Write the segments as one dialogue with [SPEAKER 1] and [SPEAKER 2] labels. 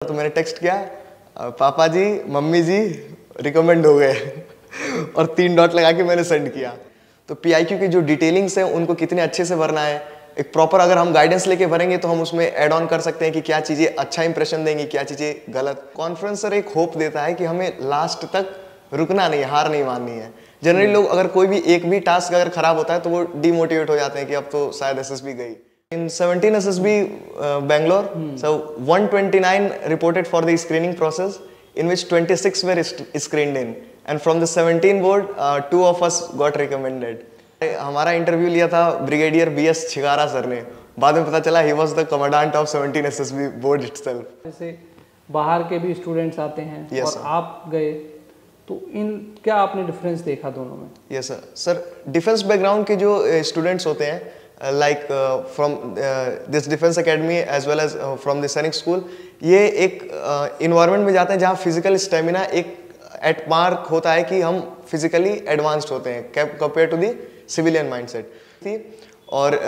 [SPEAKER 1] तो मैंने टेक्स्ट किया, पापा जी मम्मी जी रिकमेंड हो गए और 3 डॉट लगा के मैंने सेंड किया। तो PIQ की जो डिटेलिंग्स है उनको कितने अच्छे से भरना है, एक प्रॉपर अगर हम गाइडेंस लेके भरेंगे तो हम उसमें ऐड ऑन कर सकते हैं कि क्या चीज़ें अच्छा इंप्रेशन देंगी, क्या चीज़ें गलत। कॉन्फ्रेंस सर एक होप देता है कि हमें लास्ट तक रुकना नहीं है, हार नहीं माननी है। जनरली लोग अगर कोई भी एक भी टास्क अगर खराब होता है तो वो डिमोटिवेट हो जाते हैं कि अब तो शायद SSB गई। In 17 SSB Bangalore, so 129 reported for the screening process, in which 26 were screened in, and from the 17 board, 2 of us got recommended. हमारा इंटरव्यू लिया था ब्रिगेडियर BS छिगारा सर ने, बाद में पता चला he was the commandant of 17 SSB board itself.
[SPEAKER 2] जैसे बाहर के भी स्टूडेंट्स आते हैं
[SPEAKER 1] yes,
[SPEAKER 2] और
[SPEAKER 1] sir.
[SPEAKER 2] आप गए तो क्या आपने डिफरेंस देखा दोनों में?
[SPEAKER 1] Yes sir. Sir defence background के जो स्टूडेंट्स होते हैं like from this defense academy as well as from the Sainik school, ये एक इन्वायरमेंट में जाते हैं जहाँ फिजिकल स्टेमिना एक एट मार्क होता है कि हम फिजिकली एडवांस्ड होते हैं compare to the civilian mindset. और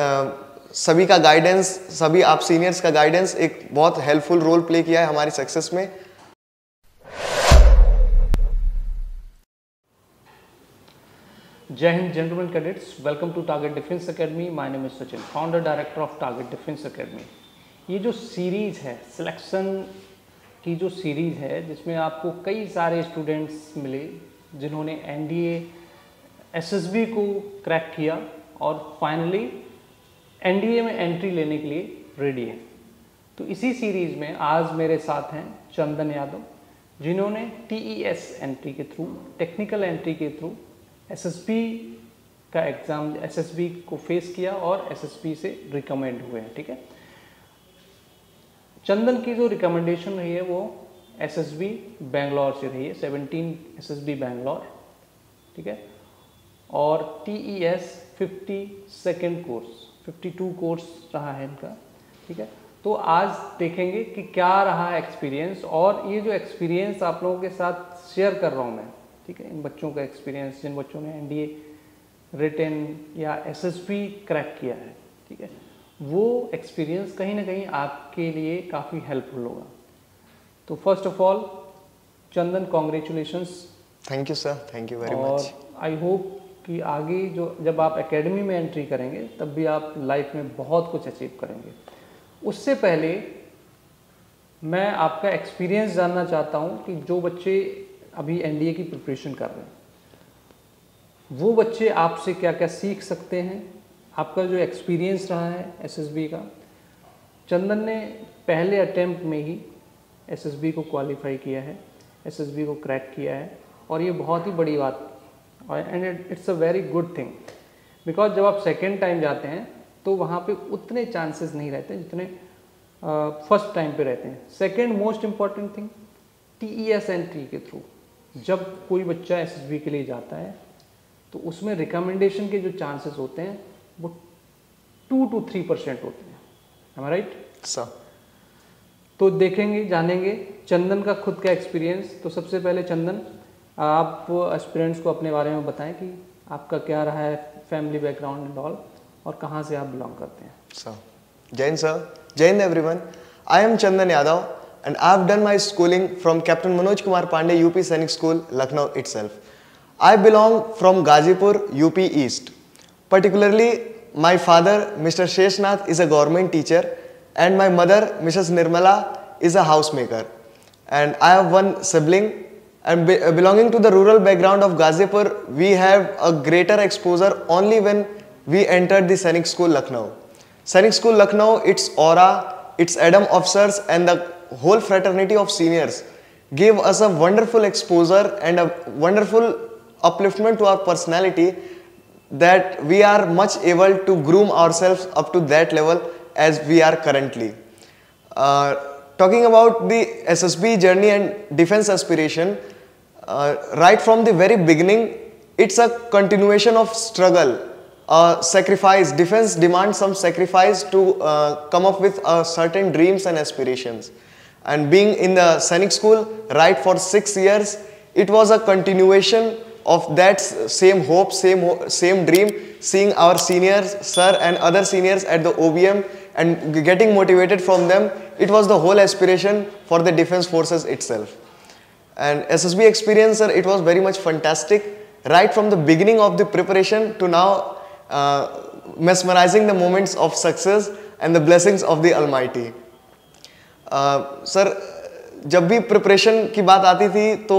[SPEAKER 1] सभी का गाइडेंस, सभी आप सीनियर्स का गाइडेंस एक बहुत हेल्पफुल रोल प्ले किया है हमारी सक्सेस में।
[SPEAKER 2] Jai Hind, gentlemen cadets. Welcome to Target Defense Academy. My name is Sachin, founder director of Target Defense Academy. ये जो सीरीज है, सिलेक्शन की जो सीरीज है, जिसमें आपको कई सारे स्टूडेंट्स मिले जिन्होंने NDA SSB को क्रैक किया और फाइनली NDA में एंट्री लेने के लिए रेडी है। तो इसी सीरीज में आज मेरे साथ हैं चंदन यादव, जिन्होंने TES एंट्री के थ्रू, टेक्निकल एंट्री के थ्रू SSB का एग्ज़ाम, SSB को फेस किया और SSB से रिकमेंड हुए हैं। ठीक है, चंदन की जो रिकमेंडेशन रही है वो SSB बेंगलोर से रही है, 17 SSB बेंगलोर। ठीक है, और TES 52nd कोर्स, 52 कोर्स रहा है इनका। ठीक है, तो आज देखेंगे कि क्या रहा एक्सपीरियंस, और ये जो एक्सपीरियंस आप लोगों के साथ शेयर कर रहा हूँ मैं, ठीक है, इन बच्चों का एक्सपीरियंस जिन बच्चों ने NDA रिटन या SSB क्रैक किया है, ठीक है, वो एक्सपीरियंस कहीं ना कहीं आपके लिए काफ़ी हेल्पफुल होगा। तो first of all Chandan, congratulations.
[SPEAKER 1] Thank you sir, thank you very much.
[SPEAKER 2] और आई होप कि आगे जो जब आप एकेडमी में एंट्री करेंगे तब भी आप लाइफ में बहुत कुछ अचीव करेंगे। उससे पहले मैं आपका एक्सपीरियंस जानना चाहता हूँ कि जो बच्चे अभी NDA की प्रिपरेशन कर रहे हैं, वो बच्चे आपसे क्या क्या सीख सकते हैं, आपका जो एक्सपीरियंस रहा है SSB का। चंदन ने पहले अटेम्प्ट में ही SSB को क्वालिफाई किया है, SSB को क्रैक किया है, और ये बहुत ही बड़ी बात, and it's a very good thing, because जब आप सेकेंड टाइम जाते हैं तो वहाँ पे उतने चांसेस नहीं रहते जितने फर्स्ट टाइम पे रहते हैं। Second most important thing, TES entry के थ्रू जब कोई बच्चा SSB के लिए जाता है तो उसमें रिकमेंडेशन के जो चांसेस होते हैं वो 2 to 3% होते हैं। am I right?
[SPEAKER 1] सर,
[SPEAKER 2] तो देखेंगे, जानेंगे चंदन का खुद का एक्सपीरियंस। तो सबसे पहले चंदन, आप एस्पिरेंट्स को अपने बारे में बताएं कि आपका क्या रहा है फैमिली बैकग्राउंड एंड ऑल, और कहाँ से आप बिलोंग करते हैं।
[SPEAKER 1] सर, जय हिंद सर, जय Hind everyone. I am Chandan Yadav and I have done my schooling from Captain Manoj Kumar Pandey UP Sainik School, Lucknow itself. I belong from Gazipur, UP East. Particularly, my father, Mr. Sheshnath, is a government teacher, and my mother, Mrs. Nirmala, is a housemaker. And I have one sibling, and belonging to the rural background of Gazipur, we have a greater exposure only when we entered the Sainik School, Lucknow. Sainik School, Lucknow, its aura, its Adam officers, and the whole fraternity of seniors gave us a wonderful exposure and a wonderful upliftment to our personality, that we are much able to groom ourselves up to that level as we are currently. Talking about the SSB journey and defense aspiration, right from the very beginning, it's a continuation of struggle, sacrifice. Defense demands some sacrifice to come up with certain dreams and aspirations. And being in the Sainik School right for 6 years, it was a continuation of that same hope, same dream, seeing our seniors, sir and other seniors at the OBM and getting motivated from them, it was the whole aspiration for the defense forces itself. And SSB experience, sir, it was very much fantastic, right from the beginning of the preparation to now mesmerizing the moments of success and the blessings of the Almighty. Sir जब भी preparation की बात आती थी तो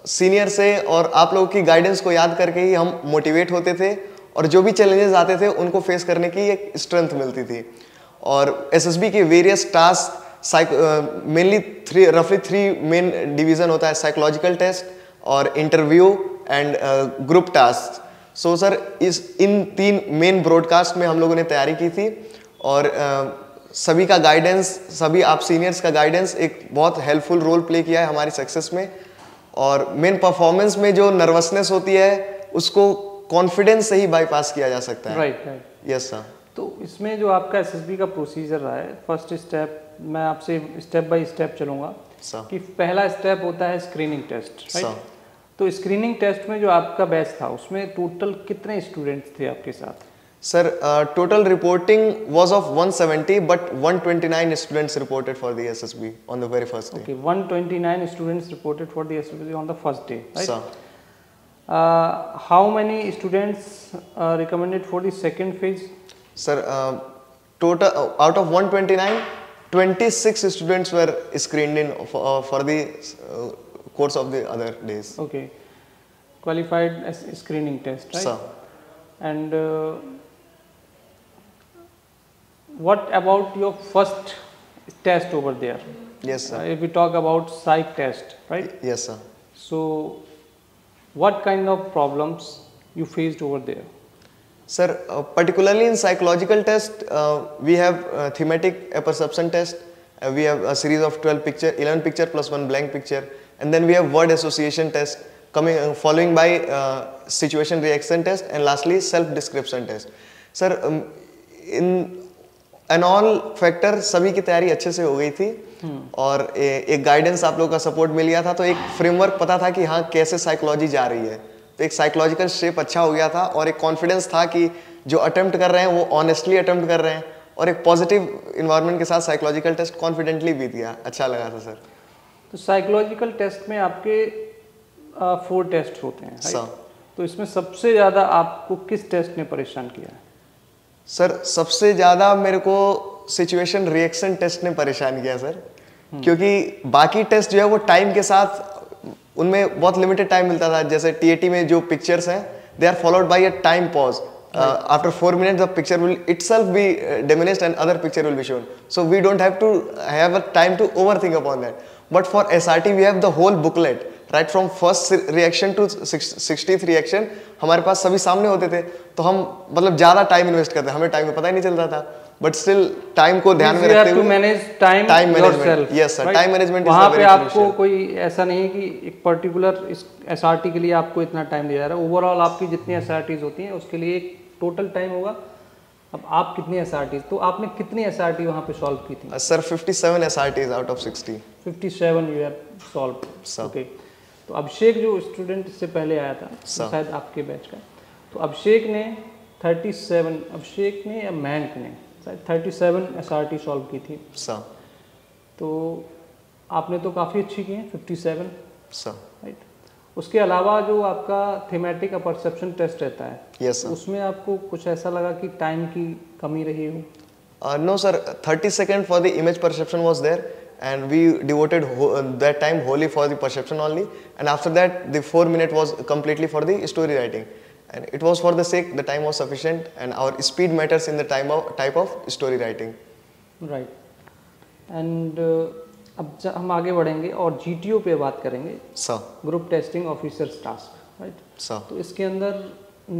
[SPEAKER 1] senior से और आप लोगों की गाइडेंस को याद करके ही हम मोटिवेट होते थे और जो भी चैलेंजेस आते थे उनको फेस करने की एक स्ट्रेंथ मिलती थी. और एसएसबी के वेरियस टास्क मेनली रफली 3 मेन डिवीजन होता है, साइकोलॉजिकल टेस्ट और interview and group task. So sir in 3 main broadcast में हम लोगों ने तैयारी की थी और सभी का गाइडेंस, सभी आप सीनियर्स का गाइडेंस एक बहुत हेल्पफुल रोल प्ले किया है हमारी सक्सेस में. और मेन परफॉर्मेंस में जो नर्वसनेस होती है उसको कॉन्फिडेंस से ही बाईपास किया जा सकता है.
[SPEAKER 2] राइट.
[SPEAKER 1] Yes sir.
[SPEAKER 2] तो इसमें जो आपका एसएसबी का प्रोसीजर रहा है, फर्स्ट स्टेप मैं आपसे स्टेप बाय स्टेप चलूँगा कि पहला स्टेप होता है स्क्रीनिंग टेस्ट. राइट. तो स्क्रीनिंग टेस्ट में जो आपका बैच था उसमें टोटल कितने स्टूडेंट्स थे आपके साथ?
[SPEAKER 1] Sir, total reporting was of 170, but 129 students reported for the SSB on the very first day.
[SPEAKER 2] Okay, 129 students reported for the SSB on the first day, right?
[SPEAKER 1] Sir.
[SPEAKER 2] How many students recommended for the second phase?
[SPEAKER 1] Sir, total out of 129, 26 students were screened in for the course of the other days.
[SPEAKER 2] Okay, qualified as screening test, right?
[SPEAKER 1] Sir.
[SPEAKER 2] And what about your first test over there?
[SPEAKER 1] Yes, sir.
[SPEAKER 2] If we talk about psych test, right?
[SPEAKER 1] Yes, sir.
[SPEAKER 2] So, what kind of problems you faced over there?
[SPEAKER 1] Sir, particularly in psychological test, we have thematic apperception test. We have a series of 11 picture plus 1 blank picture, and then we have word association test, following by situation reaction test, and lastly self description test. Sir, in and all factor सभी की तैयारी अच्छे से हो गई थी और एक गाइडेंस आप लोगों का सपोर्ट मिल गया था, तो एक फ्रेमवर्क पता था कि हाँ कैसे साइकोलॉजी जा रही है, तो एक साइकोलॉजिकल शेप अच्छा हो गया था और एक कॉन्फिडेंस था कि जो अटेम्प्ट कर रहे हैं वो ऑनेस्टली अटेम्प्ट कर रहे हैं और एक पॉजिटिव इन्वायरमेंट के साथ साइकोलॉजिकल टेस्ट कॉन्फिडेंटली बीत गया. अच्छा लगा था सर.
[SPEAKER 2] तो साइकोलॉजिकल टेस्ट में आपके 4 टेस्ट होते हैं, right? तो इसमें सबसे ज़्यादा आपको किस टेस्ट ने परेशान किया है?
[SPEAKER 1] सर सबसे ज़्यादा मेरे को सिचुएशन रिएक्शन टेस्ट ने परेशान किया सर, क्योंकि बाकी टेस्ट जो है वो टाइम के साथ उनमें बहुत लिमिटेड टाइम मिलता था. जैसे टीएटी में जो पिक्चर्स हैं they are followed by a time pause. After 4 minutes the picture will itself be diminished and other picture will be shown, so we don't have to have a time to overthink upon that. But for SRT we have the whole booklet, right from first reaction to 60th reaction हमारे पास सभी सामने होते थे, तो हम मतलब ज़्यादा time invest करते, हमें टाइम का पता ही नहीं चलता था, बट स्टिल टाइम को ध्यान में रखते हुए time management. Yes sir, time management.
[SPEAKER 2] वहाँ पे आपको कोई ऐसा नहीं है कि एक पर्टिकुलर एसआरटी के लिए आपको इतना टाइम दिया जा रहा है, ओवरऑल आपकी जितनी एसआरटीज होती हैं उसके लिए एक टोटल टाइम होगा. अब आप कितनी एसआरटीज, तो आपने कितनी एसआरटी वहाँ पे सॉल्व की थी?
[SPEAKER 1] Sir 57 SRTs out of 60.
[SPEAKER 2] 57 you have solve. Okay. तो अभिषेक जो स्टूडेंट इससे पहले आया था शायद आपके बैच का, तो अभिषेक ने 37, अभिषेक ने या मैंक ने शायद 37 एसआरटी सॉल्व की थी. तो आपने तो काफ़ी अच्छी की है 57, राइट. उसके अलावा जो आपका थीमेटिक परसेप्शन टेस्ट रहता है,
[SPEAKER 1] yes,
[SPEAKER 2] उसमें आपको कुछ ऐसा लगा कि टाइम की कमी रही हो?
[SPEAKER 1] No sir, 30 seconds for the image perception was there and we devoted that time wholly for the perception only, and after that the 4 minutes was completely for the story writing, and it was for the sake the time was sufficient and our speed matters in the type of story writing.
[SPEAKER 2] Right. And अब हम आगे बढ़ेंगे और GTO पे बात करेंगे. Group testing officers task, right. तो इसके अंदर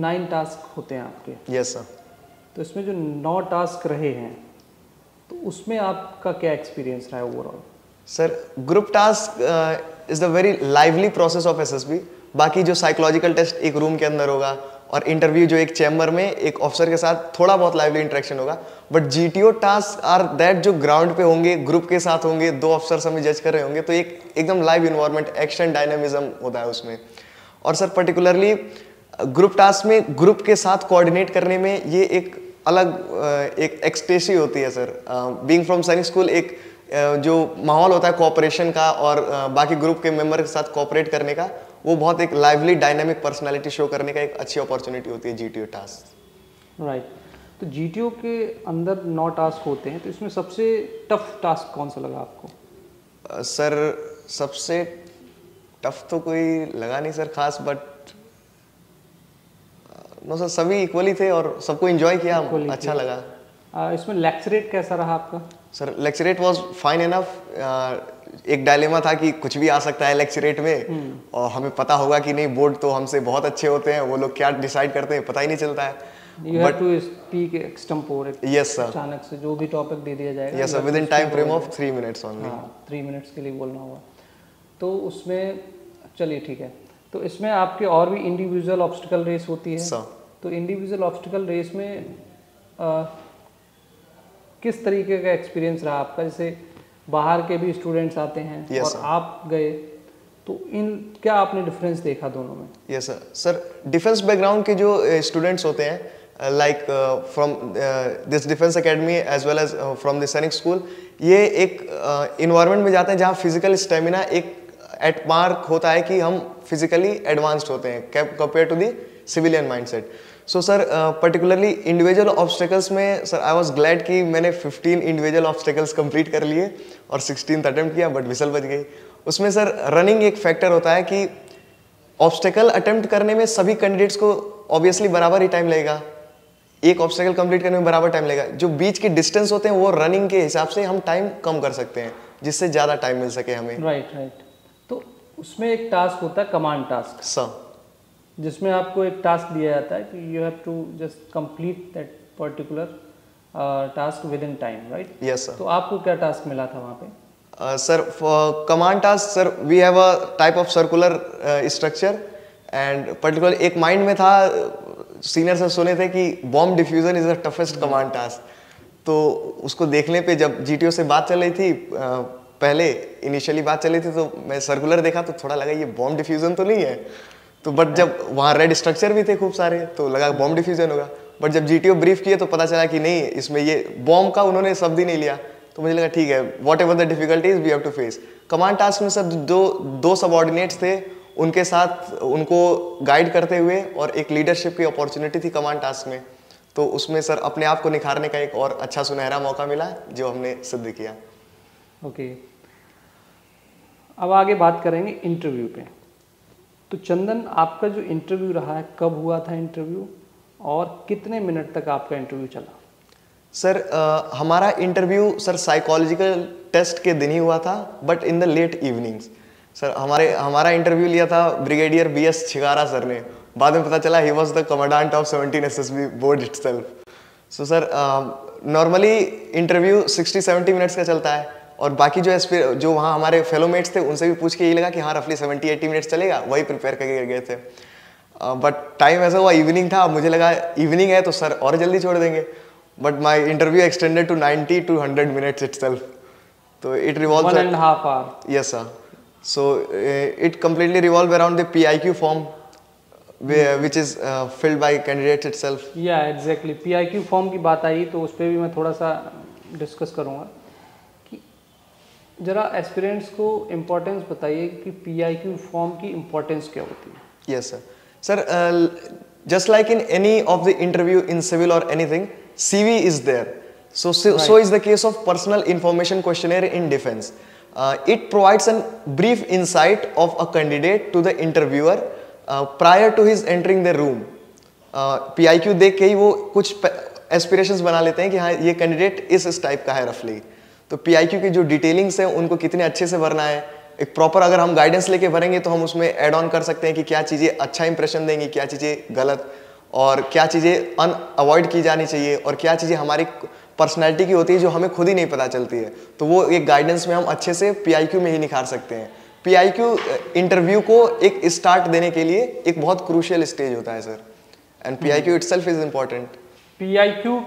[SPEAKER 2] 9 टास्क होते हैं आपके.
[SPEAKER 1] Yes sir.
[SPEAKER 2] तो इसमें जो 9 टास्क रहे हैं तो उसमें आपका क्या एक्सपीरियंस रहा है overall?
[SPEAKER 1] Sir group task is the very lively process of SSB. बाकी जो साइकोलॉजिकल टेस्ट एक रूम के अंदर होगा और इंटरव्यू जो एक चैम्बर में एक ऑफिसर के साथ थोड़ा बहुत लाइवली इंटरेक्शन होगा, but GTO task are that जो ग्राउंड पे होंगे, ग्रुप के साथ होंगे, 2 ऑफिसर्स हमें जज कर रहे होंगे, तो एक एकदम लाइव इन्वायरमेंट, एक्शन, डायनामिज्म होता है उसमें. और सर पर्टिकुलरली ग्रुप टास्क में ग्रुप के साथ कोऑर्डिनेट करने में ये एक अलग एक एक्सटेसी होती है सर। बीइंग फ्रॉम सैनिक स्कूल एक जो माहौल होता है कोऑपरेशन का और बाकी ग्रुप के मेंबर के साथ कोऑपरेट करने का, वो बहुत एक लाइवली डायनामिक पर्सनालिटी शो करने का एक अच्छी अपॉर्चुनिटी होती है जीटीओ टास्क।
[SPEAKER 2] राइट। तो जीटीओ के अंदर 9 टास्क होते हैं, तो इसमें सबसे टफ टास्क कौन सा लगा आपको?
[SPEAKER 1] सर सबसे टफ तो कोई लगा नहीं सर खास, बट नो सर सभी इक्वली थे और सबको एंजॉय किया, अच्छा लगा।
[SPEAKER 2] इसमें लेक्चरेट कैसा रहा आपका?
[SPEAKER 1] Sir lecturette was fine enough. एक डायलेमा था कि कुछ भी आ सकता है लेक्चरेट में और हमें पता होगा कि नहीं, बोर्ड तो हमसे बहुत अच्छे होते हैं, वो लोग क्या डिसाइड करते हैं पता ही नहीं चलता है।
[SPEAKER 2] You have to speak extempore,
[SPEAKER 1] yes sir,
[SPEAKER 2] अचानक से जो भी टॉपिक दे दिया जाएगा,
[SPEAKER 1] yes sir, within time frame of 3 minutes only।
[SPEAKER 2] हाँ, 3 मिनट्स के लिए बोलना होगा। तो उसमें चलिए ठीक है। तो इसमें आपके और भी इंडिविजुअल ऑब्स्टिकल रेस होती है
[SPEAKER 1] sir।
[SPEAKER 2] तो इंडिविजुअल ऑब्स्टिकल रेस में किस तरीके का एक्सपीरियंस रहा आपका? जैसे बाहर के भी स्टूडेंट्स आते हैं
[SPEAKER 1] yes,
[SPEAKER 2] और
[SPEAKER 1] sir।
[SPEAKER 2] आप गए, तो इन क्या आपने डिफरेंस देखा दोनों में?
[SPEAKER 1] Yes sir. Sir defence background के जो स्टूडेंट्स होते हैं, like from this defence academy as well as from the Sainik school, ये एक इन्वायरमेंट में जाते हैं जहाँ फिजिकल स्टेमिना एक एट मार्क होता है कि हम फिजिकली एडवांस्ड होते हैं compare to the civilian mindset. So sir particularly individual obstacles में सर आई वाज ग्लैड कि मैंने 15 इंडिविजुअल ऑब्स्टेकल्स कंप्लीट कर लिए और 16th अटेम्प्ट किया, बट विसल बच गई। उसमें सर रनिंग एक फैक्टर होता है कि ऑब्स्टेकल अटेम्प्ट करने में सभी कैंडिडेट्स को ऑब्वियसली बराबर ही टाइम लगेगा, एक ऑब्स्टेकल कंप्लीट करने में बराबर टाइम लगेगा। जो बीच के डिस्टेंस होते हैं वो रनिंग के हिसाब से हम टाइम कम कर सकते हैं, जिससे ज़्यादा टाइम मिल सके हमें।
[SPEAKER 2] राइट। तो उसमें एक टास्क होता है कमांड टास्क
[SPEAKER 1] सर,
[SPEAKER 2] जिसमें आपको एक टास्क दिया जाता है कि you have to just complete that particular task within time, right?
[SPEAKER 1] Yes sir.
[SPEAKER 2] तो आपको क्या टास्क मिला था वहाँ पे?
[SPEAKER 1] Sir for command task sir we have a type of circular structure and particular एक माइंड में था, सीनियर सर सुने थे कि bomb diffusion is the toughest command task. तो उसको देखने पे जब जीटीओ से बात चल रही थी, पहले इनिशियली बात चल रही थी, तो मैं सर्कुलर देखा तो थोड़ा लगा ये बॉम्ब डिफ्यूजन तो नहीं है। तो बट जब वहाँ रेड स्ट्रक्चर भी थे खूब सारे तो लगा बॉम्ब डिफ्यूजन होगा, बट जब जीटीओ ब्रीफ किए तो पता चला कि नहीं, इसमें ये बॉम्ब का उन्होंने शब्द ही नहीं लिया। तो मुझे लगा ठीक है, whatever the difficulties we have to face. Command task में सर दो सबऑर्डिनेट्स थे, उनके साथ उनको गाइड करते हुए और एक लीडरशिप की अपॉर्चुनिटी थी कमांड टास्क में। तो उसमें सर अपने आप को निखारने का एक और अच्छा सुनहरा मौका मिला जो हमने सिद्ध किया।
[SPEAKER 2] ओके। अब आगे बात करेंगे इंटरव्यू पे। तो चंदन, आपका जो इंटरव्यू रहा है, कब हुआ था इंटरव्यू और कितने मिनट तक आपका इंटरव्यू चला?
[SPEAKER 1] सर हमारा इंटरव्यू सर साइकोलॉजिकल टेस्ट के दिन ही हुआ था, but in the late evenings. Sir हमारा इंटरव्यू लिया था ब्रिगेडियर बीएस छिगारा सर ने। बाद में पता चला he was the commandant of 17 SSB board itself. So sir normally interview 60-70 minutes का चलता है और बाकी जो वहाँ हमारे फेलोमेट्स थे उनसे भी पूछ के यही लगा कि हाँ रफली 70-80 मिनट्स चलेगा, वही प्रिपेयर करके गए थे। बट टाइम ऐसा हुआ इवनिंग था, मुझे लगा इवनिंग है तो सर और जल्दी छोड़ देंगे, but my interview extended to 90 to 100 minutes itself. So it revolves
[SPEAKER 2] 1.5 hour.
[SPEAKER 1] Yes sir. So it completely revolves around the PIQ form which is filled by candidates itself.
[SPEAKER 2] Yeah, exactly. PIQ form की बात आई तो उस पर भी मैं थोड़ा सा discuss करूँगा कि जरा एस्पिरेंट्स को इम्पोर्टेंस बताइए कि PIQ फॉर्म की इम्पोर्टेंस क्या होती है?
[SPEAKER 1] Yes sir. Sir, just like in any of the interview in civil or anything, CV is there. So is the case of personal information questionnaire in defense. It provides a brief insight of a candidate to the interviewer prior to his entering the room. PIQ देख के ही वो कुछ aspirations बना लेते हैं कि हाँ ये कैंडिडेट इस टाइप का है रफली। तो PIQ की जो डिटेलिंग्स है उनको कितने अच्छे से भरना है, एक प्रॉपर अगर हम गाइडेंस लेके भरेंगे तो हम उसमें ऐड ऑन कर सकते हैं कि क्या चीज़ें अच्छा इंप्रेशन देंगी, क्या चीज़ें गलत, और क्या चीज़ें अवॉइड की जानी चाहिए, और क्या चीज़ें हमारी पर्सनैलिटी की होती है जो हमें खुद ही नहीं पता चलती है। तो वो एक गाइडेंस में हम अच्छे से PIQ में ही निखार सकते हैं। PIQ इंटरव्यू को एक स्टार्ट देने के लिए एक बहुत क्रूशियल स्टेज होता है sir, and PIQ itself is important.
[SPEAKER 2] PIQ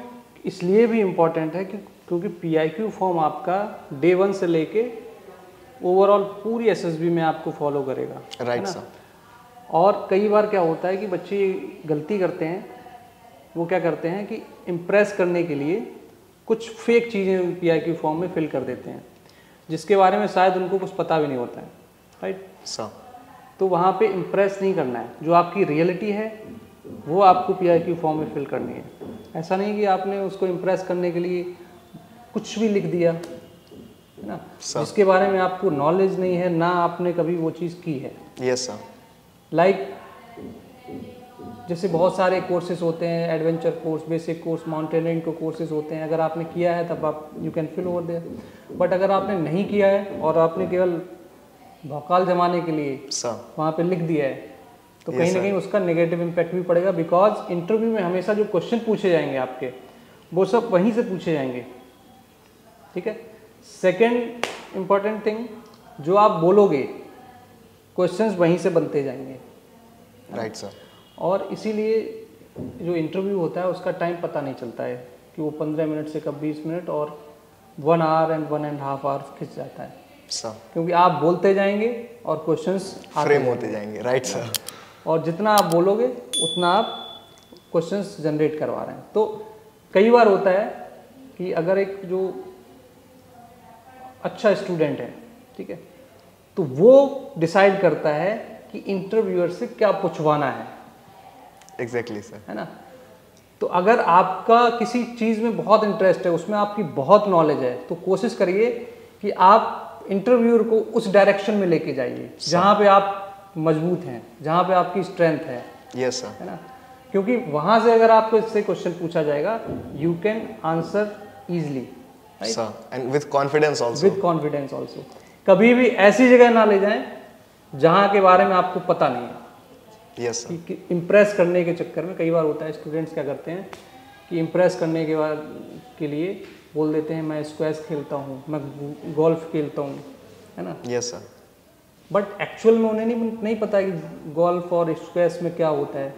[SPEAKER 2] इसलिए भी इम्पॉर्टेंट है क्योंकि PIQ फॉर्म आपका डे 1 से लेके ओवरऑल पूरी SSB में आपको फॉलो करेगा।
[SPEAKER 1] Right sir.
[SPEAKER 2] और कई बार क्या होता है कि बच्चे गलती करते हैं वो क्या करते हैं कि इम्प्रेस करने के लिए कुछ फेक चीज़ें PIQ फॉर्म में फिल कर देते हैं, जिसके बारे में शायद उनको कुछ पता भी नहीं होता है, राइट। तो वहाँ पे इम्प्रेस नहीं करना है, जो आपकी रियलिटी है वो आपको PIQ फॉर्म में फिल करनी है। ऐसा नहीं कि आपने उसको इम्प्रेस करने के लिए कुछ भी लिख दिया, है ना, जिसके बारे में आपको नॉलेज नहीं है, ना आपने कभी वो चीज़ की है।
[SPEAKER 1] Yes sir.
[SPEAKER 2] लाइक जैसे बहुत सारे कोर्सेज होते हैं, adventure course, basic course, mountaineering के कोर्सेज होते हैं, अगर आपने किया है तब आप you can fill over there. But अगर आपने नहीं किया है और आपने केवल भौकाल जमाने के लिए वहाँ पे लिख दिया है, तो कहीं ना कहीं उसका नेगेटिव इम्पैक्ट भी पड़ेगा। बिकॉज इंटरव्यू में हमेशा जो क्वेश्चन पूछे जाएंगे आपके, वो सब वहीं से पूछे जाएंगे, ठीक है। सेकेंड इम्पॉर्टेंट थिंग, जो आप बोलोगे क्वेश्चंस वहीं से बनते जाएंगे,
[SPEAKER 1] राइट सर।
[SPEAKER 2] और इसीलिए जो इंटरव्यू होता है उसका टाइम पता नहीं चलता है कि वो 15 मिनट से कब 20 मिनट और 1 आवर एंड 1.5 आवर खिंच जाता है
[SPEAKER 1] सर,
[SPEAKER 2] क्योंकि आप बोलते जाएंगे और क्वेश्चंस
[SPEAKER 1] फ्रेम होते जाएंगे, राइट सर।
[SPEAKER 2] और जितना आप बोलोगे उतना आप क्वेश्चंस जनरेट करवा रहे हैं। तो कई बार होता है कि अगर एक जो अच्छा स्टूडेंट है, ठीक है, तो वो डिसाइड करता है कि इंटरव्यूअर से क्या पूछवाना है।
[SPEAKER 1] एग्जैक्टली सर,
[SPEAKER 2] है ना। तो अगर आपका किसी चीज़ में बहुत इंटरेस्ट है, उसमें आपकी बहुत नॉलेज है, तो कोशिश करिए कि आप इंटरव्यूअर को उस डायरेक्शन में लेके जाइए जहाँ पे आप मजबूत हैं, जहाँ पे आपकी स्ट्रेंथ है।
[SPEAKER 1] यस सर,
[SPEAKER 2] है ना, क्योंकि वहाँ से अगर आपको इससे क्वेश्चन पूछा जाएगा, you can answer easily
[SPEAKER 1] and with confidence also.
[SPEAKER 2] With confidence also. कभी भी ऐसी जगह ना ले जाएं जहाँ के बारे में आपको पता नहीं है।
[SPEAKER 1] Yes sir.
[SPEAKER 2] कि इम्प्रेस करने के चक्कर में कई बार होता है, स्टूडेंट्स क्या करते हैं कि इम्प्रेस करने के बाद के लिए बोल देते हैं मैं स्क्वैश खेलता हूँ, मैं गोल्फ खेलता हूँ, है ना।
[SPEAKER 1] Yes sir.
[SPEAKER 2] बट एक्चुअल में उन्हें नहीं पता कि गोल्फ और स्क्वैश में क्या होता है।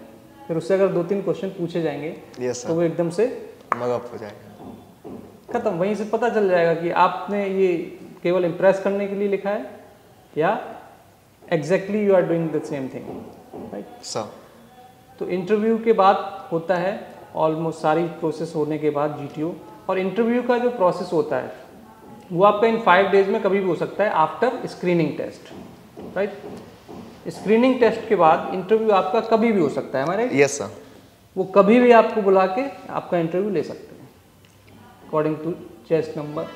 [SPEAKER 2] फिर उससे अगर 2-3 क्वेश्चन पूछे जाएंगे तो वो एकदम से
[SPEAKER 1] मग अप हो जाएगा,
[SPEAKER 2] खत्म। वहीं से पता चल जाएगा कि आपने ये केवल इम्प्रेस करने के लिए लिखा है या exactly you are doing the same thing, right
[SPEAKER 1] sir.
[SPEAKER 2] तो इंटरव्यू के बाद होता है ऑलमोस्ट सारी प्रोसेस होने के बाद GTO। और इंटरव्यू का जो प्रोसेस होता है वो आपका इन 5 डेज में कभी भी हो सकता है after screening test, right. Screening test के बाद इंटरव्यू आपका कभी भी हो सकता है, हमारे
[SPEAKER 1] यस सर।
[SPEAKER 2] वो कभी भी आपको बुला के आपका इंटरव्यू ले सकते हैं अकॉर्डिंग टू चेस्ट नंबर।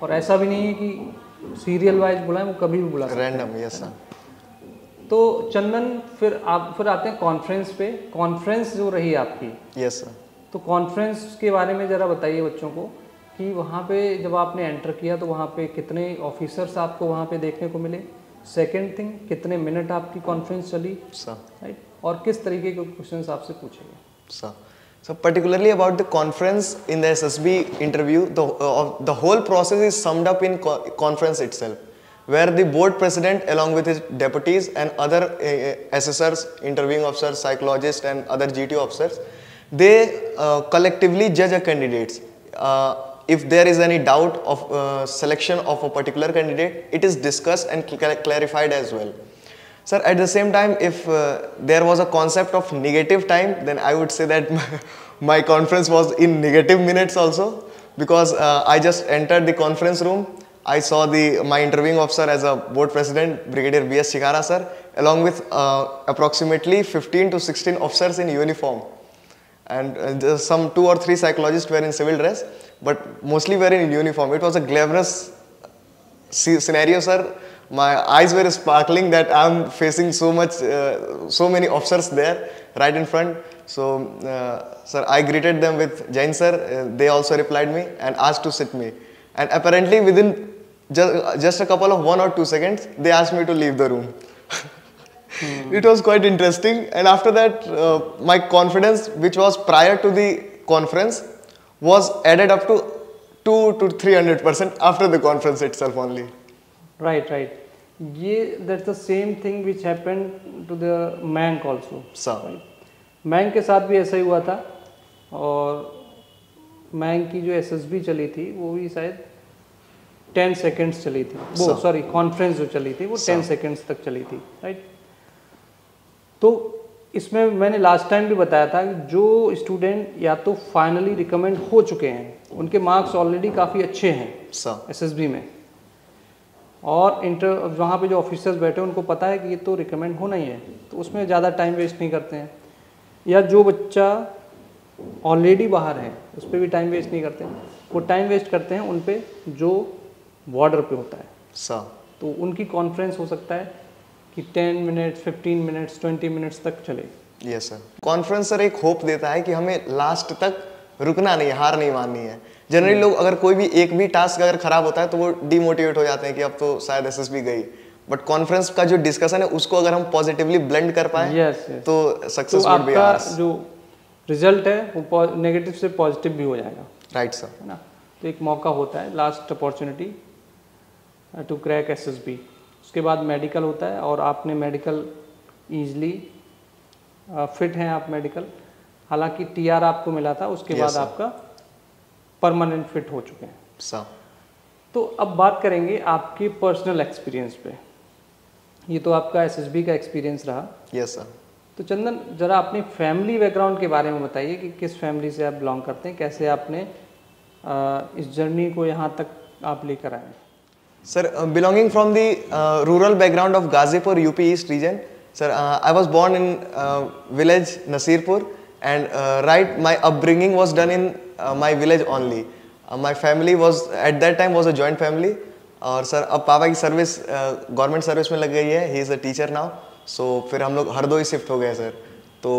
[SPEAKER 2] और ऐसा भी नहीं है कि सीरियल वाइज बुलाएं, वो कभी भी बुला सकते हैं,
[SPEAKER 1] रैंडम। Yes sir.
[SPEAKER 2] तो चंदन फिर आते हैं कॉन्फ्रेंस पे। कॉन्फ्रेंस जो रही आपकी,
[SPEAKER 1] यस सर।
[SPEAKER 2] तो कॉन्फ्रेंस के बारे में ज़रा बताइए बच्चों को कि वहाँ पे जब आपने एंटर किया तो वहाँ पे कितने ऑफिसर्स आपको वहाँ पे देखने को मिले। सेकंड थिंग, कितने मिनट आपकी कॉन्फ्रेंस चली,
[SPEAKER 1] सर,
[SPEAKER 2] राइट, और किस तरीके के क्वेश्चंस आपसे पूछे गए।
[SPEAKER 1] Sir, so particularly about the conference in the SSB interview, the whole process is summed up in conference itself, where the board president along with his deputies and other assessors, interviewing officers, psychologists and other GTO officers, they collectively judge a candidates. If there is any doubt of selection of a particular candidate, it is discussed and clarified as well. Sir, at the same time, if there was a concept of negative time, then I would say that my conference was in negative minutes also, because I just entered the conference room. I saw my interviewing officer as a board president, Brigadier B.S. Shikara sir, along with approximately 15 to 16 officers in uniform. And some 2 or 3 psychologists were in civil dress, but mostly were in uniform. It was a glamorous scenario, sir. My eyes were sparkling that I'm facing so many officers there right in front. So, sir, I greeted them with Jain sir. They also replied me and asked to sit me. And apparently within just a couple of 1 or 2 seconds, they asked me to leave the room. It was quite interesting. And after that, my confidence, which was prior to the conference, was added up to 200 to 300% after the conference itself only.
[SPEAKER 2] Right, right. That's the same thing which happened to the Mank also.
[SPEAKER 1] Sir.
[SPEAKER 2] Right? Mank के साथ भी ऐसा ही हुआ था, और Mank की जो SSB चली थी वो भी शायद 10 सेकेंड्स चली थी, वो सॉरी कॉन्फ्रेंस जो चली थी वो 10 सेकेंड्स तक चली थी, राइट। तो इसमें मैंने लास्ट टाइम भी बताया था कि जो स्टूडेंट या तो फाइनली रिकमेंड हो चुके हैं उनके मार्क्स ऑलरेडी काफ़ी अच्छे हैं एसएसबी में, और वहाँ पे जो ऑफिसर्स बैठे हैं उनको पता है कि ये तो रिकमेंड होना ही है, तो उसमें ज़्यादा टाइम वेस्ट नहीं करते हैं। या जो बच्चा ऑलरेडी बाहर है उस पर भी टाइम वेस्ट नहीं करते हैं, वो टाइम वेस्ट करते हैं उन पे जो बॉर्डर पे होता है। तो उनकी कॉन्फ्रेंस हो सकता है कि 10 मिनट्स 15 मिनट्स 20 मिनट्स तक चले।
[SPEAKER 1] यस सर, कॉन्फ्रेंस सर एक होप देता है कि हमें लास्ट तक रुकना नहीं है, हार नहीं माननी है। जनरली लोग अगर कोई भी एक भी टास्क अगर खराब होता है तो वो डिमोटिवेट हो जाते हैं कि अब तो शायद एसएसबी गई, बट कॉन्फ्रेंस का जो डिस्कशन है उसको अगर हम पॉजिटिवली ब्लेंड कर पाए तो सक्सेस वुड बी आवर्स।
[SPEAKER 2] जो रिजल्ट है वो नेगेटिव से पॉजिटिव भी हो जाएगा।
[SPEAKER 1] राइट सर,
[SPEAKER 2] है ना। तो एक मौका होता है, last opportunity to crack SSB. उसके बाद मेडिकल होता है और आपने मेडिकल ईजिली फिट हैं आप मेडिकल, हालांकि टीआर आपको मिला था, उसके बाद आपका परमानेंट फिट हो चुके हैं
[SPEAKER 1] सर।
[SPEAKER 2] तो अब बात करेंगे आपके पर्सनल एक्सपीरियंस पे। ये तो आपका एसएसबी का एक्सपीरियंस रहा।
[SPEAKER 1] Yes sir.
[SPEAKER 2] तो चंदन, जरा अपनी फैमिली बैकग्राउंड के बारे में बताइए कि किस फैमिली से आप बिलोंग करते हैं, कैसे आपने इस जर्नी को यहाँ तक आप लेकर आए।
[SPEAKER 1] Sir, belonging from the rural background of Ghazipur, UP East region. Sir, I was born in village Nasirpur, and my upbringing was done in my village only. My family was at that time was a joint family. और sir अब पापा की service government service में लग गई है, he is a teacher now. So फिर हम लोग हरदोई शिफ्ट हो गए सर। तो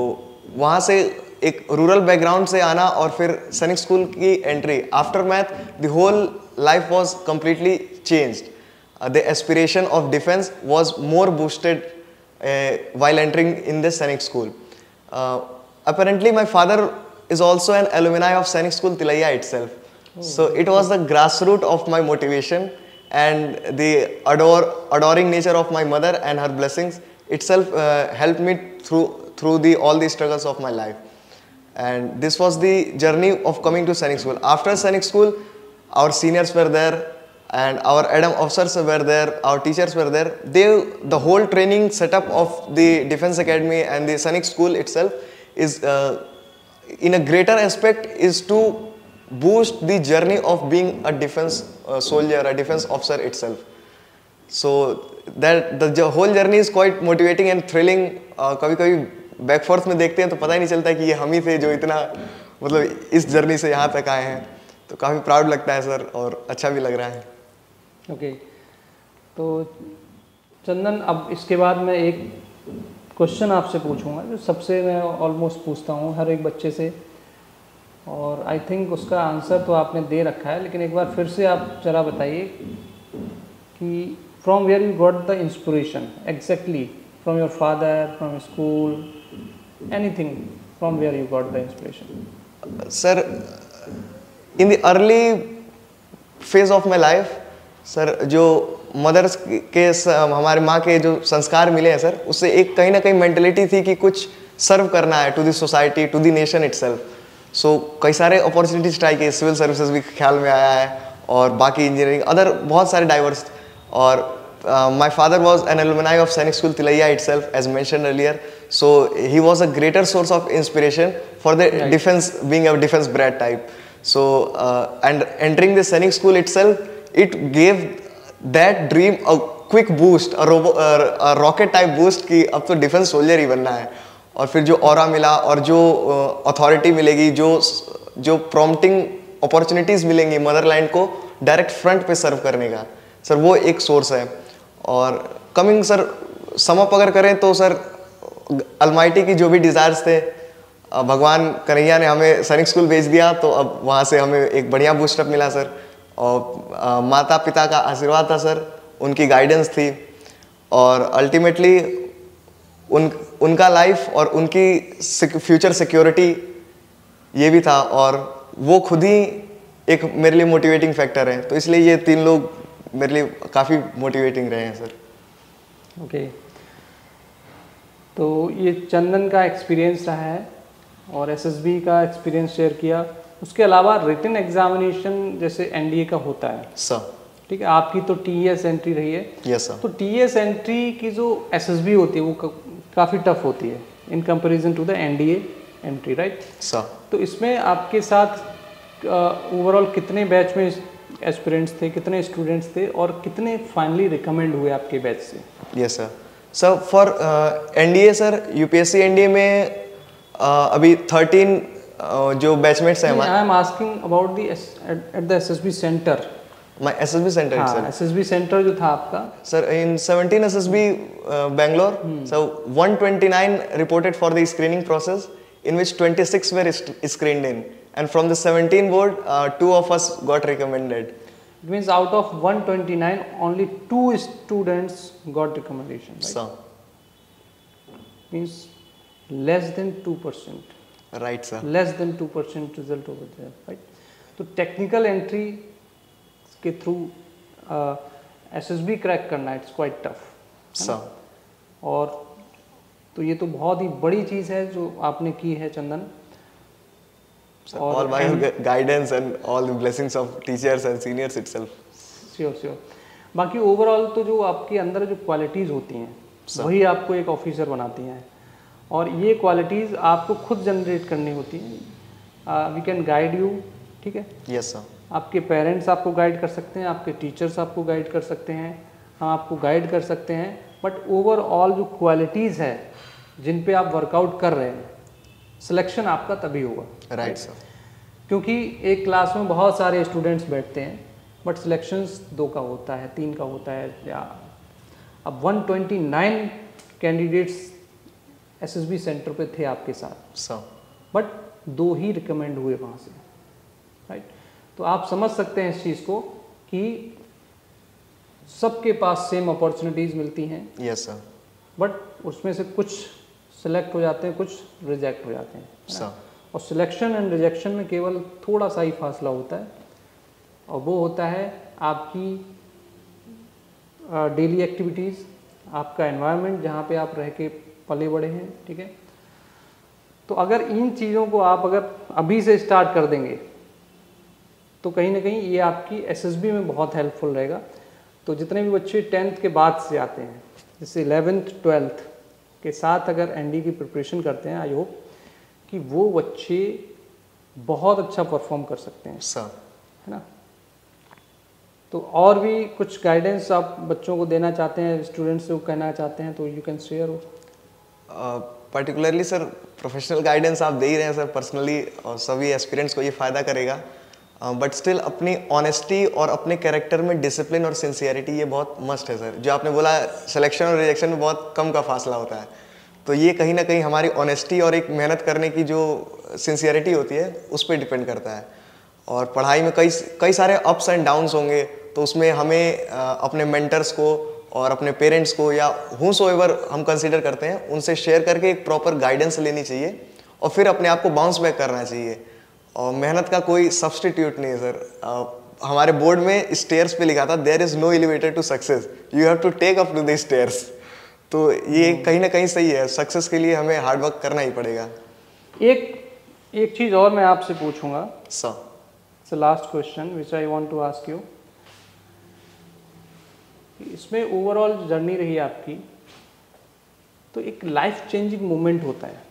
[SPEAKER 1] वहाँ से एक रूरल बैकग्राउंड से आना और फिर सैनिक स्कूल की entry, aftermath the whole life was completely changed. The aspiration of defense was more boosted while entering in this Sainik school. Apparently, my father is also an alumni of Sainik School Tilaiya itself. So it was the grassroots of my motivation, and the adoring nature of my mother and her blessings itself helped me through all the struggles of my life. And this was the journey of coming to Sainik School. After Sainik School, our seniors were there and our ADAM officers were there, our teachers were there. The whole training setup of the Defense Academy and the Sainik School itself is in a greater aspect is to boost the journey of being a defense soldier, a defense officer itself. So that the whole journey is quite motivating and thrilling. कभी-कभी बैकफोर्थ में देखते हैं तो पता ही नहीं चलता कि ये हम ही थे जो इतना मतलब इस जर्नी से यहाँ तक आए हैं। तो काफ़ी प्राउड लगता है सर और अच्छा भी लग रहा है।
[SPEAKER 2] ओके, तो चंदन, अब इसके बाद मैं एक क्वेश्चन आपसे पूछूंगा जो सबसे मैं ऑलमोस्ट पूछता हूँ हर एक बच्चे से, और आई थिंक उसका आंसर तो आपने दे रखा है, लेकिन एक बार फिर से आप जरा बताइए कि from where you got the inspiration exactly, from your father, from school, anything, from where you got the inspiration.
[SPEAKER 1] Sir, in the early phase of my life, sir जो मदर्स के हमारे माँ के जो संस्कार मिले हैं सर, उससे एक कहीं ना कहीं मेंटलिटी थी कि कुछ सर्व करना है to the society, to the nation itself. So कई सारे अपॉर्चुनिटीज ट्राई किए, सिविल सर्विसेज भी ख्याल में आया है और बाकी इंजीनियरिंग अदर बहुत सारे डाइवर्स। और my father was an alumni of Sainik School Tilaiya itself, as mentioned earlier. So he was a greater source of inspiration for the defense, being a defense brat type. So and entering the Sainik School itself, it gave that dream a quick boost, a rocket type boost कि अब तो defence soldier ही बनना है। और फिर जो aura मिला और जो अथॉरिटी मिलेगी, जो प्रॉम्प्टिंग अपॉर्चुनिटीज़ मिलेंगी मदरलैंड को डायरेक्ट फ्रंट पे सर्व करने का, सर वो एक सोर्स है। और कमिंग सर समअप अगर करें तो सर अलमाइटी की जो भी डिज़ायर्स थे, भगवान कन्हैया ने हमें सैनिक स्कूल भेज दिया, तो अब वहाँ से हमें एक बढ़िया बूस्टअप मिला सर। और माता पिता का आशीर्वाद था सर, उनकी गाइडेंस थी, और अल्टीमेटली उनका लाइफ और उनकी फ्यूचर सिक्योरिटी ये भी था, और वो खुद ही एक मेरे लिए मोटिवेटिंग फैक्टर है। तो इसलिए ये तीन लोग मेरे लिए काफ़ी मोटिवेटिंग रहे हैं सर।
[SPEAKER 2] ओके, तो ये चंदन का एक्सपीरियंस रहा है और एसएसबी का एक्सपीरियंस शेयर किया। उसके अलावा रिटन एग्जामिनेशन जैसे एनडीए का होता है
[SPEAKER 1] सर,
[SPEAKER 2] ठीक है, आपकी तो टीएस एंट्री रही है।
[SPEAKER 1] Yes sir.
[SPEAKER 2] तो टीएस एंट्री की जो एसएसबी होती है वो काफ़ी टफ होती है। In comparison to the NDA entry, right?
[SPEAKER 1] Sir
[SPEAKER 2] तो इसमें आपके साथ ओवरऑल कितने बैच में एस्पिरेंट्स थे, कितने स्टूडेंट्स थे और कितने फाइनली रिकमेंड हुए आपके बैच से?
[SPEAKER 1] Yes sir. Sir for NDA sir, UPSC NDA में अभी 13 जो बैचमेट्स हैं हमारे।
[SPEAKER 2] I am asking about the at the SSB centre.
[SPEAKER 1] My SSB centre
[SPEAKER 2] हाँ, एसएसबी सेंटर जो था आपका
[SPEAKER 1] sir, in 17 SSB Bangalore, so 129 reported for the screening process, in which 26 were screened in, and from the 17 board, 2 of us got recommended.
[SPEAKER 2] It means out of 129, only 2 students got recommendation, right?
[SPEAKER 1] So,
[SPEAKER 2] Means less than 2%.
[SPEAKER 1] right sir.
[SPEAKER 2] Less than 2% result over there, right? तो technical entry के through SSB crack करना, it's quite tough.
[SPEAKER 1] So,
[SPEAKER 2] और तो ये तो बहुत ही बड़ी चीज़ है जो आपने की है चंदन।
[SPEAKER 1] all by your guidance and all the blessings of teachers and seniors itself.
[SPEAKER 2] Sure sure. बाकी ओवरऑल तो जो आपके अंदर जो क्वालिटीज़ होती हैं वही आपको एक ऑफिसर बनाती हैं, और ये क्वालिटीज़ आपको खुद जनरेट करनी होती हैं। वी कैन गाइड यू, ठीक है?
[SPEAKER 1] Yes sir.
[SPEAKER 2] आपके पेरेंट्स आपको गाइड कर सकते हैं, आपके टीचर्स आपको गाइड कर सकते हैं, हम आपको गाइड कर सकते हैं, बट ओवरऑल जो क्वालिटीज़ है जिन पे आप वर्कआउट कर रहे हैं, सिलेक्शन आपका तभी होगा।
[SPEAKER 1] Right sir.
[SPEAKER 2] क्योंकि एक क्लास में बहुत सारे स्टूडेंट्स बैठते हैं, बट सिलेक्शंस 2 का होता है, 3 का होता है, या अब 129 कैंडिडेट्स एसएसबी सेंटर पे थे आपके साथ,
[SPEAKER 1] So,
[SPEAKER 2] बट 2 ही रिकमेंड हुए वहाँ से, राइट? तो आप समझ सकते हैं इस चीज़ को कि सबके पास सेम अपॉर्चुनिटीज़ मिलती हैं,
[SPEAKER 1] yes sir.
[SPEAKER 2] बट उसमें से कुछ सेलेक्ट हो जाते हैं, कुछ रिजेक्ट हो जाते हैं, है ना?
[SPEAKER 1] So,
[SPEAKER 2] और सिलेक्शन एंड रिजेक्शन में केवल थोड़ा सा ही फासला होता है, और वो होता है आपकी डेली एक्टिविटीज़, आपका एनवायरनमेंट जहाँ पे आप रह के पले बड़े हैं, ठीक है? तो अगर इन चीज़ों को आप अगर अभी से स्टार्ट कर देंगे तो कहीं ना कहीं ये आपकी एसएसबी में बहुत हेल्पफुल रहेगा। तो जितने भी बच्चे 10th के बाद से आते हैं, जैसे 11th 12th के साथ अगर एनडी की प्रिपरेशन करते हैं, आई होप कि वो बच्चे बहुत अच्छा परफॉर्म कर सकते हैं,
[SPEAKER 1] sir.
[SPEAKER 2] है ना? तो और भी कुछ गाइडेंस आप बच्चों को देना चाहते हैं, स्टूडेंट्स को कहना चाहते हैं, तो you can share.
[SPEAKER 1] Particularly sir, professional guidance आप दे ही रहे हैं सर पर्सनली, और सभी एस्पिरेंट्स को ये फ़ायदा करेगा, बट स्टिल अपनी ऑनेस्टी और अपने कैरेक्टर में डिसिप्लिन और सिंसियरिटी ये बहुत मस्ट है सर। जो आपने बोला सिलेक्शन और रिजेक्शन में बहुत कम का फासला होता है, तो ये कहीं ना कहीं हमारी ऑनेस्टी और एक मेहनत करने की जो सिंसियरिटी होती है उस पर डिपेंड करता है। और पढ़ाई में कई सारे अप्स एंड डाउन्स होंगे, तो उसमें हमें अपने मेंटर्स को और अपने पेरेंट्स को या हूसोएवर हम कंसीडर करते हैं उनसे शेयर करके एक प्रॉपर गाइडेंस लेनी चाहिए, और फिर अपने आप को बाउंस बैक करना चाहिए। और मेहनत का कोई सब्सटीट्यूट नहीं है सर। हमारे बोर्ड में स्टेयर्स पे लिखा था, there is no elevator to success, you have to take up to the stairs. तो ये कहीं ना कहीं सही है, सक्सेस के लिए हमें हार्ड वर्क करना ही पड़ेगा।
[SPEAKER 2] एक चीज़ और मैं आपसे पूछूंगा
[SPEAKER 1] sir,
[SPEAKER 2] it's last question which I want to ask you. इसमें ओवरऑल जर्नी रही आपकी, तो एक लाइफ चेंजिंग मोमेंट होता है,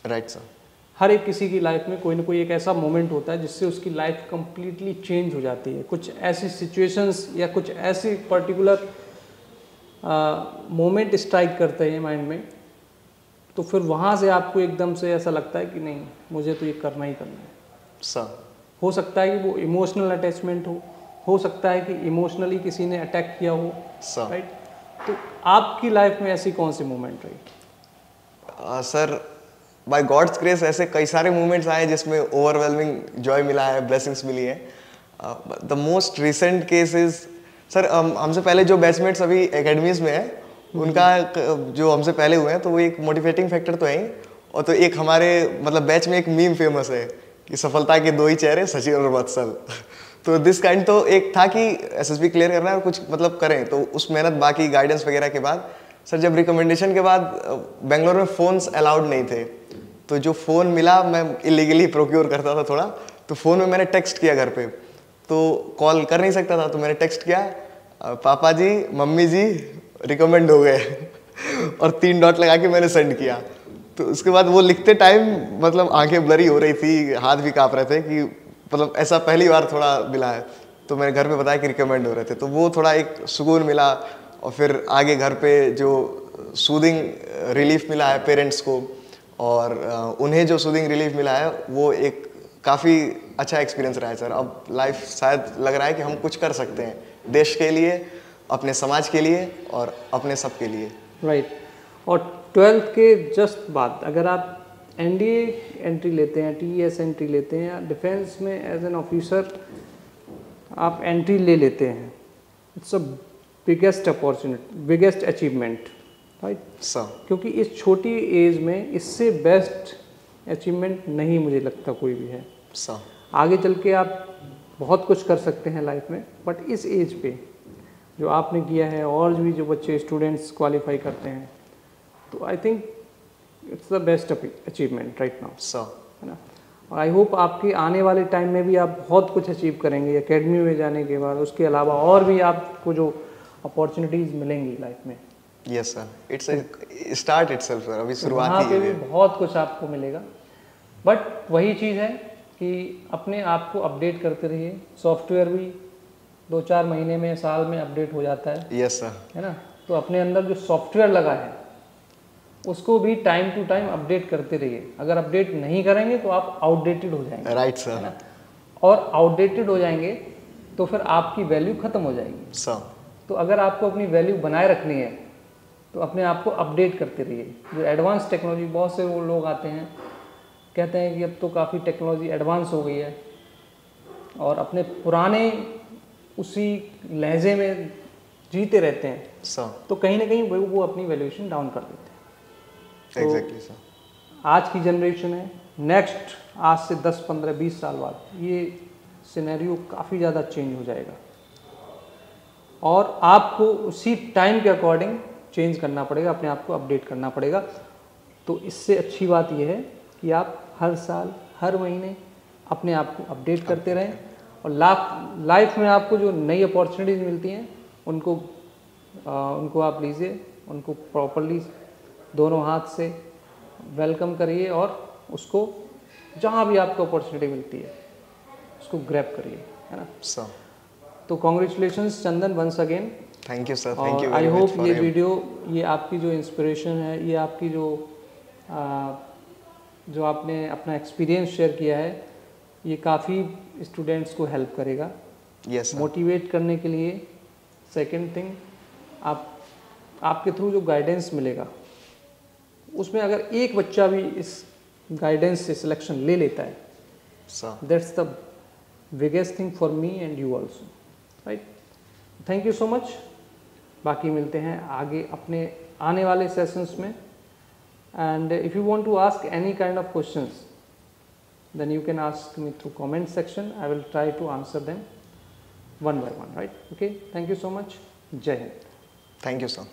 [SPEAKER 1] राइट सर।
[SPEAKER 2] हर एक किसी की लाइफ में कोई ना कोई एक ऐसा मोमेंट होता है जिससे उसकी लाइफ कंप्लीटली चेंज हो जाती है। कुछ ऐसी सिचुएशंस या कुछ ऐसी पर्टिकुलर मोमेंट स्ट्राइक करते हैं माइंड में, तो फिर वहाँ से आपको एकदम से ऐसा लगता है कि नहीं, मुझे तो ये करना ही करना है
[SPEAKER 1] सर।
[SPEAKER 2] हो सकता है कि वो इमोशनल अटैचमेंट हो सकता है कि इमोशनली किसी ने अटैक किया हो, राइट? तो आपकी लाइफ में ऐसी कौन सी मोमेंट रही?
[SPEAKER 1] सर, बाय गॉड्स ग्रेस ऐसे कई सारे मोमेंट्स आए जिसमें ओवरवेलमिंग जॉय मिला है, ब्लेसिंग्स मिली है। The most recent case is sir, हमसे पहले जो बैचमेट्स अभी एकेडमीज में है उनका जो हमसे पहले हुए हैं, तो वो एक मोटिवेटिंग फैक्टर तो है ही, और तो एक हमारे मतलब बैच में एक मीम फेमस है कि सफलता के 2 ही चेहरे, सचिन और वत्सल। तो दिस काइंड तो एक था कि एसएसबी क्लियर करना है और कुछ मतलब करें, तो उस मेहनत बाकी गाइडेंस वगैरह के बाद सर, जब रिकमेंडेशन के बाद बेंगलोर में फ़ोन्स अलाउड नहीं थे, तो जो फ़ोन मिला मैं इलीगली प्रोक्योर करता था थोड़ा, तो फ़ोन में मैंने टेक्स्ट किया घर पे, तो कॉल कर नहीं सकता था, तो मैंने टेक्स्ट किया, पापा जी, मम्मी जी रिकमेंड हो गए और 3 डॉट लगा के मैंने सेंड किया। तो उसके बाद वो लिखते टाइम मतलब आंखें ब्लरी हो रही थी, हाथ भी कांप रहे थे कि मतलब ऐसा पहली बार थोड़ा मिला है। तो मैंने घर पे बताया कि रिकमेंड हो रहे थे, तो वो थोड़ा एक सुकून मिला। और फिर आगे घर पे जो सूदिंग रिलीफ मिला है पेरेंट्स को, और उन्हें जो सूदिंग रिलीफ मिला है वो एक काफ़ी अच्छा एक्सपीरियंस रहा है सर। अब लाइफ शायद लग रहा है कि हम कुछ कर सकते हैं देश के लिए, अपने समाज के लिए और अपने सब के लिए।
[SPEAKER 2] राइट। और 12th के जस्ट बाद अगर आप एनडीए एंट्री लेते हैं, टीईएस एंट्री लेते हैं, या डिफेंस में एज एन ऑफिसर आप एंट्री ले लेते हैं, it's a biggest opportunity, biggest achievement, right
[SPEAKER 1] sir.
[SPEAKER 2] क्योंकि इस छोटी एज में इससे बेस्ट अचीवमेंट नहीं मुझे लगता कोई भी है।
[SPEAKER 1] सर
[SPEAKER 2] आगे चल के आप बहुत कुछ कर सकते हैं लाइफ में, बट इस एज पे जो आपने किया है, और भी जो बच्चे स्टूडेंट्स क्वालिफाई करते हैं, तो I think it's the best achievement right now
[SPEAKER 1] sir,
[SPEAKER 2] है ना। और आई होप आपके आने वाले टाइम में भी आप बहुत कुछ अचीव करेंगे एकेडमी में जाने के बाद। उसके अलावा और भी आपको जो अपॉर्चुनिटीज़ मिलेंगी लाइफ में।
[SPEAKER 1] Yes sir, it's start itself sir, अभी शुरुआत
[SPEAKER 2] वहाँ
[SPEAKER 1] ही
[SPEAKER 2] पे
[SPEAKER 1] है।
[SPEAKER 2] भी बहुत कुछ आपको मिलेगा, बट वही चीज़ है कि अपने आप को अपडेट करते रहिए। सॉफ्टवेयर भी 2-4 महीने में, साल में अपडेट हो जाता है।
[SPEAKER 1] यस सर,
[SPEAKER 2] है ना। तो अपने अंदर जो सॉफ्टवेयर लगा है उसको भी टाइम टू टाइम अपडेट करते रहिए। अगर अपडेट नहीं करेंगे तो आप आउटडेटेड हो जाएंगे।
[SPEAKER 1] Right sir.
[SPEAKER 2] और आउटडेटेड हो जाएंगे तो फिर आपकी वैल्यू ख़त्म हो जाएगी
[SPEAKER 1] सर।
[SPEAKER 2] तो अगर आपको अपनी वैल्यू बनाए रखनी है तो अपने आप को अपडेट करते रहिए। जो एडवांस टेक्नोलॉजी, बहुत से वो लोग आते हैं कहते हैं कि अब तो काफ़ी टेक्नोलॉजी एडवांस हो गई है, और अपने पुराने उसी लहजे में जीते रहते हैं,
[SPEAKER 1] सर
[SPEAKER 2] तो कहीं ना कहीं वो अपनी वैल्यूएशन डाउन कर देते हैं।
[SPEAKER 1] Exactly sir.
[SPEAKER 2] आज की जनरेशन है, नेक्स्ट आज से 10, 15, 20 साल बाद ये सिनेरियो काफ़ी ज़्यादा चेंज हो जाएगा, और आपको उसी टाइम के अकॉर्डिंग चेंज करना पड़ेगा, अपने आप को अपडेट करना पड़ेगा। तो इससे अच्छी बात यह है कि आप हर साल, हर महीने अपने आप को अपडेट करते रहें, और लाइफ में आपको जो नई अपॉर्चुनिटीज़ मिलती हैं उनको आप लीजिए, उनको प्रॉपरली दोनों हाथ से वेलकम करिए, और उसको जहाँ भी आपको अपॉर्चुनिटी मिलती है उसको ग्रैब करिए, है ना
[SPEAKER 1] सर।
[SPEAKER 2] तो congratulations Chandan, once again.
[SPEAKER 1] Thank you sir, thank you
[SPEAKER 2] I
[SPEAKER 1] very
[SPEAKER 2] hope
[SPEAKER 1] much for
[SPEAKER 2] ये वीडियो, ये आपकी जो इंस्पिरेशन है, ये आपकी जो आपने अपना एक्सपीरियंस शेयर किया है, ये काफ़ी स्टूडेंट्स को हेल्प करेगा
[SPEAKER 1] यस सर।
[SPEAKER 2] मोटिवेट करने के लिए। सेकंड थिंग, आपके थ्रू जो गाइडेंस मिलेगा उसमें अगर एक बच्चा भी इस गाइडेंस से सिलेक्शन ले लेता है,
[SPEAKER 1] sir
[SPEAKER 2] that's the biggest thing for me and you also, right. Thank you so much. बाकी मिलते हैं आगे अपने आने वाले सेशंस में, and if you want to ask any kind of questions then you can ask me through comment section. I will try to answer them one by one, right? Okay, thank you so much. Jai Hind.
[SPEAKER 1] Thank you sir.